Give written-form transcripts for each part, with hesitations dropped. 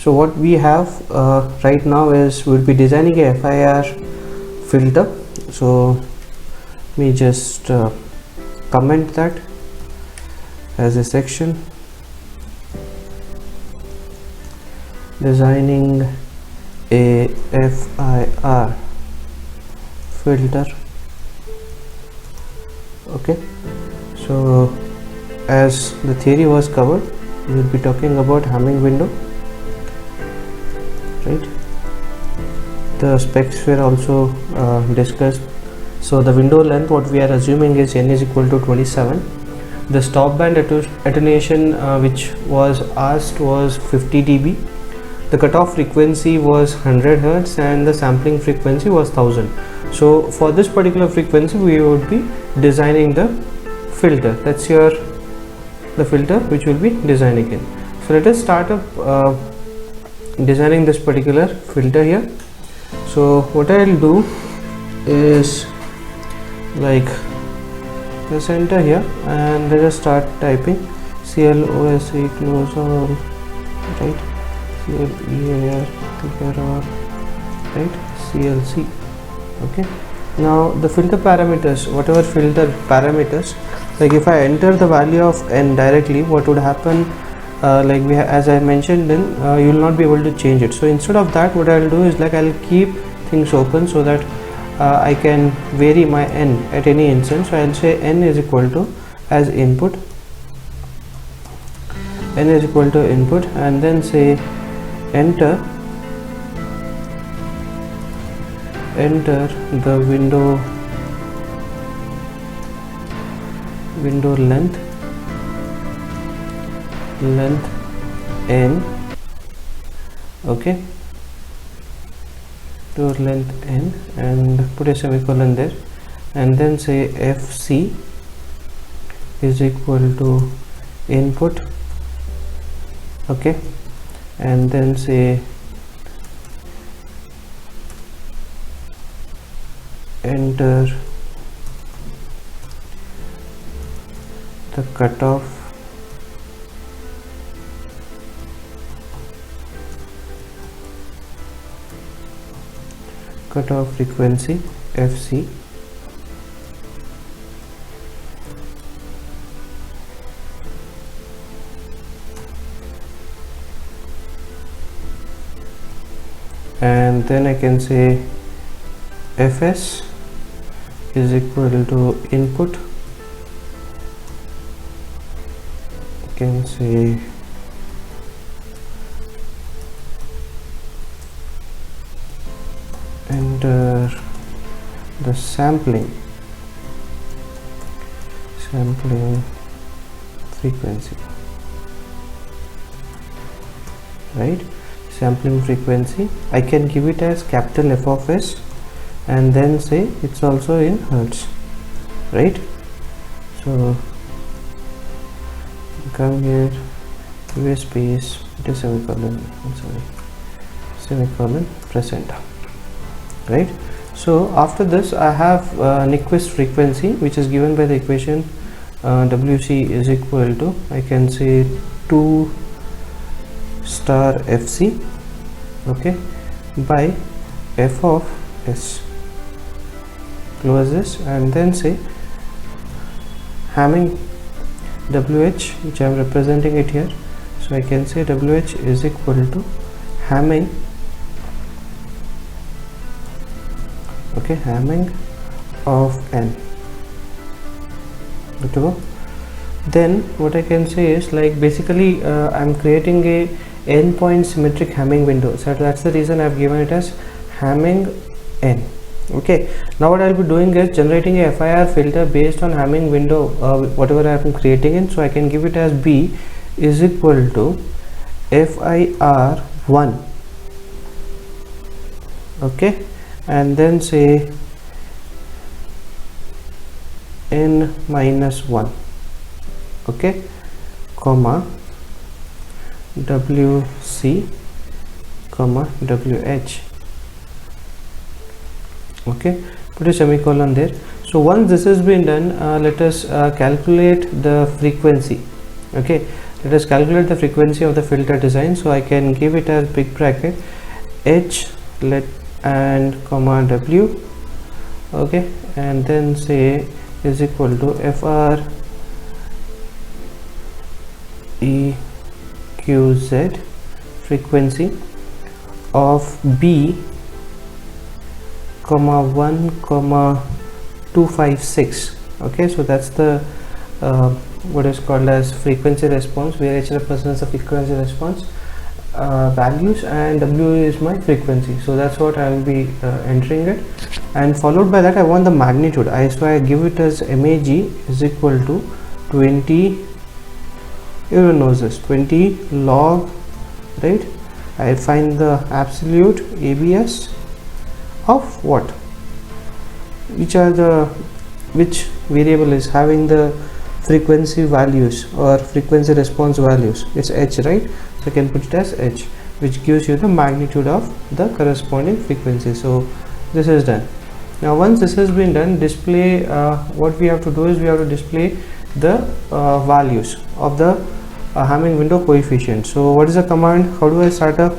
So what we have right now is we'll be designing a FIR filter. So let me just comment that as a section, designing a FIR filter. Okay, so as the theory was covered, we will be talking about Hamming window, right? The specs were also discussed. So the window length, what we are assuming is n is equal to 27. The stop band attenuation which was asked was 50 dB. The cutoff frequency was 100 Hz and the sampling frequency was 1000. So for this particular frequency we would be designing the filter. That's the filter which will be designing in. So let us start up designing this particular filter here. So what I will do is like let's enter here and let us start typing CLOSE close all, right? CLEAR clear all, right? CLC. Okay, now the filter parameters, whatever filter parameters, like if I enter the value of n directly, what would happen, like as I mentioned, then you will not be able to change it. So instead of that, what I will do is like I will keep things open so that I can vary my n at any instant. So I will say n is equal to as input, n is equal to input, and then say enter the window length n. Okay, door length n, and put a semicolon there, and then say fc is equal to input. Okay, and then say enter the cutoff frequency fc, and then I can say fs is equal to input. I can say enter the sampling frequency, right? Sampling frequency, I can give it as capital F of S, and then say it's also in Hertz, right? So come here, give a space, put a semicolon, semicolon, press enter, right? So after this I have Nyquist frequency, which is given by the equation WC is equal to, I can say 2 star FC, okay, by F of S. Close this and then say Hamming WH, which I am representing it here. So I can say WH is equal to Hamming, okay, Hamming of n. Good to go. Then what I can say is like basically I am creating a n point symmetric Hamming window, so that's the reason I have given it as Hamming n. Okay, now what I'll be doing is generating a FIR filter based on Hamming window, whatever I am creating in. So I can give it as B is equal to FIR1, okay, and then say n minus 1, okay, comma WC comma WH, okay, put a semicolon there. So once this has been done, let us calculate the frequency. Okay, let us calculate the frequency of the filter design. So I can give it as big bracket h and comma w, okay, and then say is equal to fr eqz frequency of b comma 1 comma 256. Okay, so that's the what is called as frequency response, where h represents the frequency response values and w is my frequency. So that's what I will be entering it, and followed by that I want the magnitude. So I give it as mag is equal to 20, everyone knows this, 20 log, right? I find the absolute abs of what, which variable is having the frequency values or frequency response values. It's h, right? So I can put it as h, which gives you the magnitude of the corresponding frequency. So this is done. Now once this has been done, display, what we have to do is we have to display the values of the Hamming window coefficient. So what is the command? How do I start up?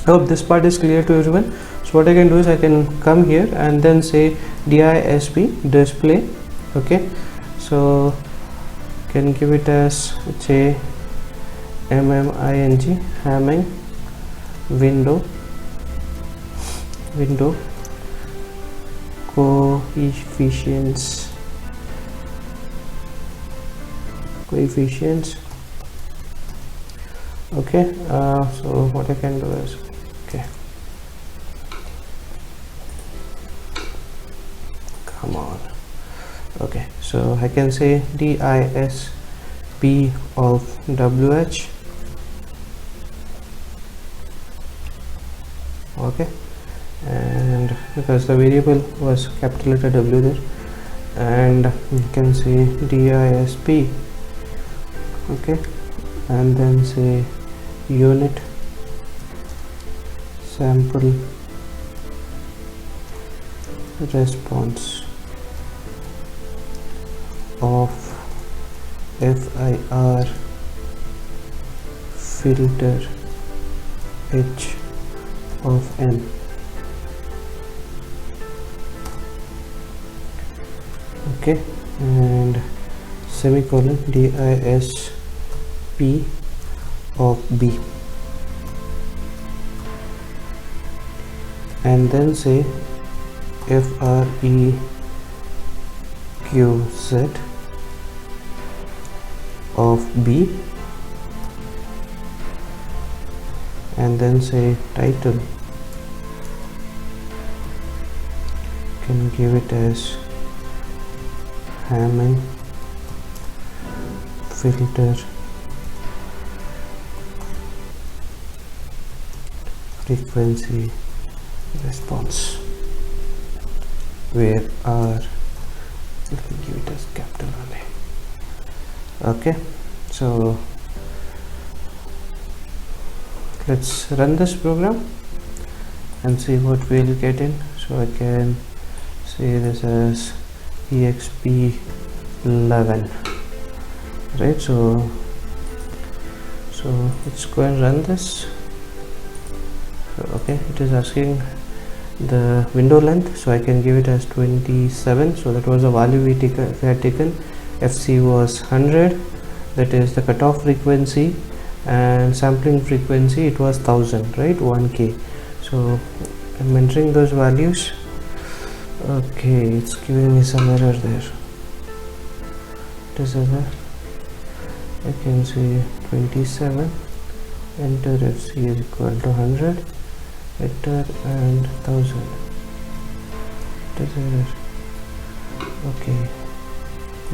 I hope this part is clear to everyone. So what I can do is I can come here and then say disp display, okay, so can give it as, let's say, Hamming window coefficients, okay. So what I can do is, okay, come on, okay, so I can say disp of wh, okay, and because the variable was capital letter W there, and you can say disp, okay, and then say unit sample response of FIR filter H of n, okay, and semicolon disp of b, and then say freqz of b, and then say title, can give it as Hamming filter frequency response, where R, let me give it as capital only, okay. So let's run this program and see what we'll get in. So I can say this as exp11, right? So let's go and run this. So, okay, it is asking the window length, so I can give it as 27. So that was the value we had taken. FC was 100, that is the cutoff frequency, and sampling frequency it was 1000, right, 1k. So I'm entering those values. Okay, it's giving me some error there. It is error. I can say 27, enter FC is equal to 100, enter and 1000. It is error. Okay,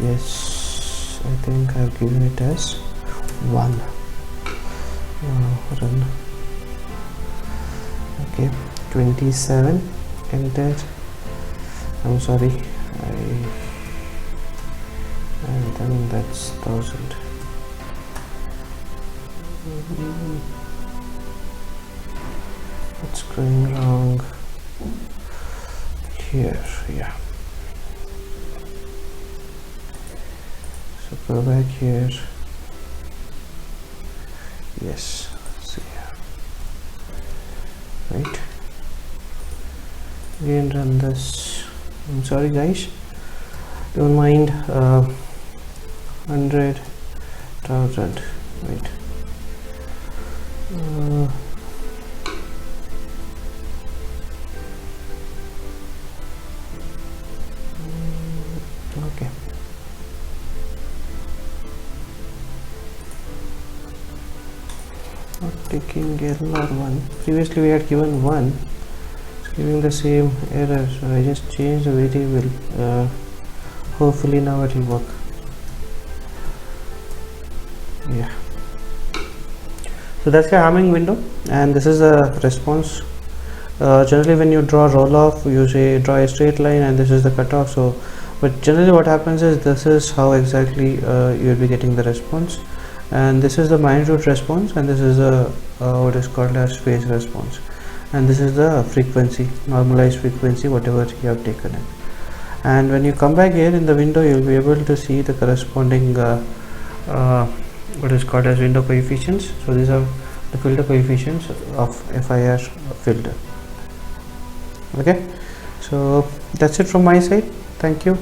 yes, I think I've given it as 1. Run. Okay, 27, enter. I'm sorry, and then that's 1000. What's going wrong here? Yeah, so go back here, Yes, see here, right? Again run this. I'm sorry guys, don't mind. 100,000, right? Okay. Not taking L or 1. Previously we had given 1. It's giving the same error. So I just changed the variable. Hopefully now it will work. Yeah. So that's the Hamming window, and this is a response. Generally when you draw roll off, you say draw a straight line, and this is the cutoff. So but generally what happens is this is how exactly you will be getting the response, and this is the magnitude response, and this is a what is called as phase response, and this is the frequency, normalized frequency, whatever you have taken it. And when you come back here in the window, you will be able to see the corresponding what is called as window coefficients. So these are the filter coefficients of FIR filter. Okay, so that's it from my side. Thank you.